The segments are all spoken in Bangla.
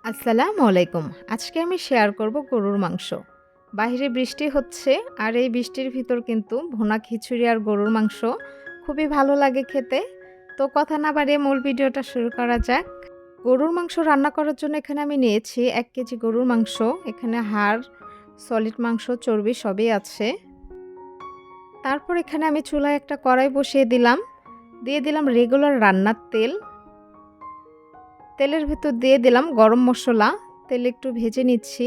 আসসালামু আলাইকুম। আজকে আমি শেয়ার করব গরুর মাংস। বাহিরে বৃষ্টি হচ্ছে আর এই বৃষ্টির ভিতর কিন্তু ভুনা খিচুড়ি আর গরুর মাংস খুবই ভালো লাগে খেতে। তো কথা না বাড়িয়ে মূল ভিডিওটা শুরু করা যাক। গরুর মাংস রান্না করার জন্য এখানে আমি নিয়েছি ১ কেজি গরুর মাংস। এখানে হাড়, সলিড মাংস, চর্বি সবই আছে। তারপর এখানে আমি চুলায় একটা কড়াই বসিয়ে দিলাম। দিয়ে দিলাম রেগুলার রান্নার তেল। তেলের ভেতর দিয়ে দিলাম গরম মশলা। তেল একটু ভেজে নিচ্ছি,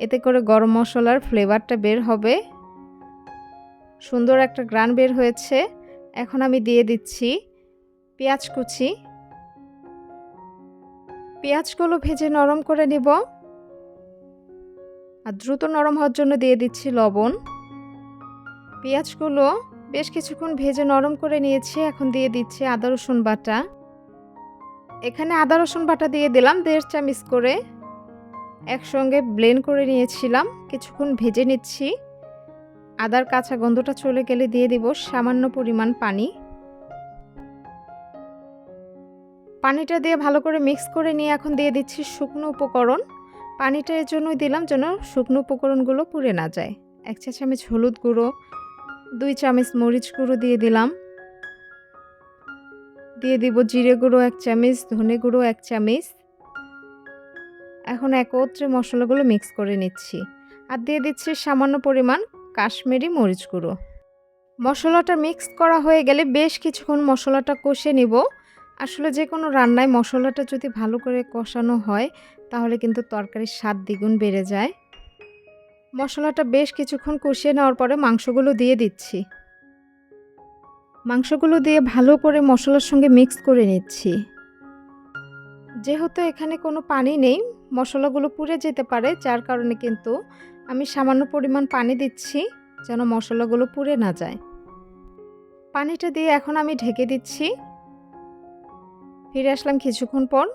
এতে করে গরম মশলার ফ্লেভারটা বের হবে, সুন্দর একটা ঘ্রাণ বের হয়েছে। এখন আমি দিয়ে দিচ্ছি পেঁয়াজ কুচি। পেঁয়াজগুলো ভেজে নরম করে নেব। আর দ্রুত নরম হওয়ার জন্য দিয়ে দিচ্ছি লবণ। পেঁয়াজগুলো বেশ কিছুক্ষণ ভেজে নরম করে নিয়েছি। এখন দিয়ে দিচ্ছি আদা রসুন বাটা। এখানে আদা রসুন বাটা দিয়ে দিলাম ১.৫ চামচ করে। একসঙ্গে ব্লেন্ড করে নিয়েছিলাম, কিছুক্ষণ ভেজে নিচ্ছি। আদার কাঁচা গন্ধটা চলে গেলে দিয়ে দিব সামান্য পরিমাণ পানি। পানিটা দিয়ে ভালো করে মিক্স করে নিয়ে এখন দিয়ে দিচ্ছি শুকনো উপকরণ। পানিটা এর জন্যই দিলাম যেন শুকনো উপকরণগুলো পুড়ে না যায়। ১ চা চামচ হলুদ গুঁড়ো, ২ চামচ মরিচ গুঁড়ো দিয়ে দিলাম। দিয়ে দিব জিরে গুঁড়ো ১ চামচ, ধনে গুঁড়ো ১ চামচ। এখন একত্রে মশলাগুলো মিক্স করে নিচ্ছি। আর দিয়ে দিচ্ছি সামান্য পরিমাণ কাশ্মীরি মরিচ গুঁড়ো। মশলাটা মিক্স করা হয়ে গেলে বেশ কিছুক্ষণ মশলাটা কষে নিব। আসলে যে কোনো রান্নায় মশলাটা যদি ভালো করে কষানো হয় তাহলে কিন্তু তরকারির স্বাদ দ্বিগুণ বেড়ে যায়। মশলাটা বেশ কিছুক্ষণ কষিয়ে নেওয়ার পরে মাংসগুলো দিয়ে দিচ্ছি। মাংসগুলো দিয়ে ভালো করে মশলার সঙ্গে মিক্স করে নিচ্ছি। যেহেতু এখানে কোনো পানি নেই, মশলাগুলো পুড়ে যেতে পারে, যার কারণে কিন্তু আমি সামান্য পরিমাণ পানি দিচ্ছি যেন মশলাগুলো পুড়ে না যায়। পানিটা দিয়ে এখন আমি ঢেকে দিচ্ছি। ফিরে আসলাম কিছুক্ষণ পর।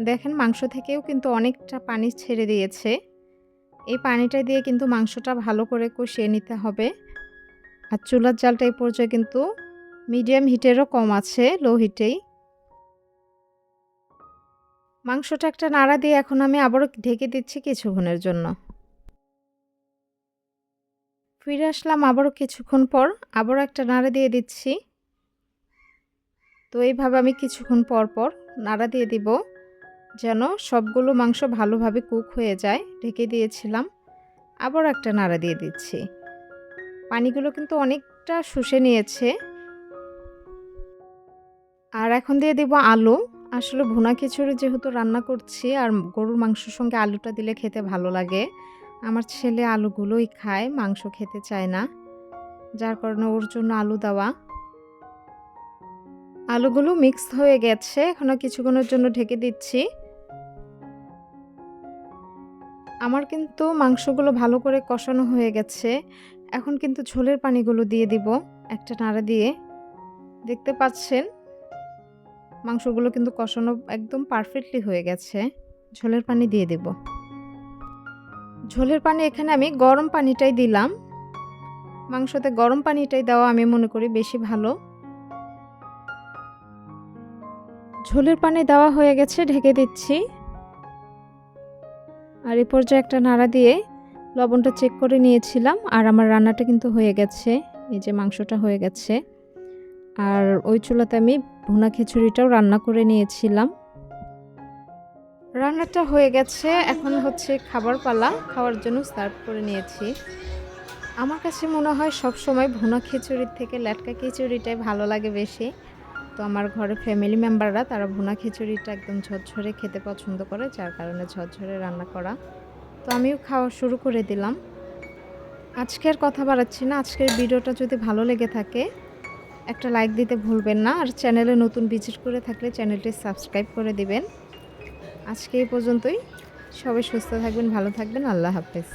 দেখেন মাংস থেকেও কিন্তু অনেকটা পানি ছেড়ে দিয়েছে। এই পানিটা দিয়ে কিন্তু মাংসটা ভালো করে কষিয়ে নিতে হবে। আর চুলার জালটা এই পর্যায়ে কিন্তু মিডিয়াম হিটেরও কম আছে, লো হিটেই। মাংসটা একটা নাড়া দিয়ে এখন আমি আবারও ঢেকে দিচ্ছি কিছুক্ষণের জন্য। ফিরে আসলাম আবারও কিছুক্ষণ পর, আবারও একটা নাড়া দিয়ে দিচ্ছি। তো এইভাবে আমি কিছুক্ষণ পর পর নাড়া দিয়ে দিব যেন সবগুলো মাংস ভালোভাবে কুক হয়ে যায়। ঢেকে দিয়েছিলাম, আবারও একটা নাড়া দিয়ে দিচ্ছি। পানিগুলো কিন্তু অনেকটা শুষে নিয়েছে। আর এখন দিয়ে দিব আলু। আসলে ভুনা খিচুড়ি যেহেতু রান্না করছি আর গরুর মাংসের সঙ্গে আলুটা দিলে খেতে ভালো লাগে। আমার ছেলে আলুগুলোই খায়, মাংস খেতে চায় না, যার কারণে ওর জন্য আলু দেওয়া। আলুগুলো মিক্স হয়ে গেছে, এখনও কিছুক্ষণের জন্য ঢেকে দিচ্ছি। আমার কিন্তু মাংসগুলো ভালো করে কষানো হয়ে গেছে। এখন কিন্তু ঝোলের পানিগুলো দিয়ে দিব একটা নাড়া দিয়ে। দেখতে পাচ্ছেন মাংসগুলো কিন্তু কষানো একদম পারফেক্টলি হয়ে গেছে। ঝোলের পানি দিয়ে দেব। ঝোলের পানি এখানে আমি গরম পানিটাই দিলাম। মাংসতে গরম পানিটাই দেওয়া আমি মনে করি বেশি ভালো। ঝোলের পানি দেওয়া হয়ে গেছে, ঢেকে দিচ্ছি। আর এই পর্যায়ে একটা নাড়া দিয়ে লবণটা চেক করে নিয়েছিলাম। আর আমার রান্নাটা কিন্তু হয়ে গেছে। এই যে মাংসটা হয়ে গেছে। আর ওই চুলাতে আমি ভুনা খিচুড়িটাও রান্না করে নিয়েছিলাম। রান্নাটা হয়ে গেছে, এখন হচ্ছে খাবার পালা। খাওয়ার জন্য সার্ভ করে নিয়েছি। আমার কাছে মনে হয় সব সময় ভুনা খিচুড়ির থেকে লেটকা খিচুড়িটাই ভালো লাগে বেশি। তো আমার ঘরে ফ্যামিলি মেম্বাররা তারা ভুনা খিচুড়িটা একদম ঝরঝরে খেতে পছন্দ করে, যার কারণে ঝরঝরে রান্না করা। তো আমিও খাওয়া শুরু করে দিলাম। আজকের কথা বাড়াচ্ছি না। আজকের ভিডিওটা যদি ভালো লেগে থাকে একটা লাইক দিতে ভুলবেন না। আর চ্যানেলে নতুন ভিজিট করে থাকলে চ্যানেলটি সাবস্ক্রাইব করে দিবেন। আজকে এই পর্যন্তই। সবাই সুস্থ থাকবেন, ভালো থাকবেন। আল্লাহ হাফেজ।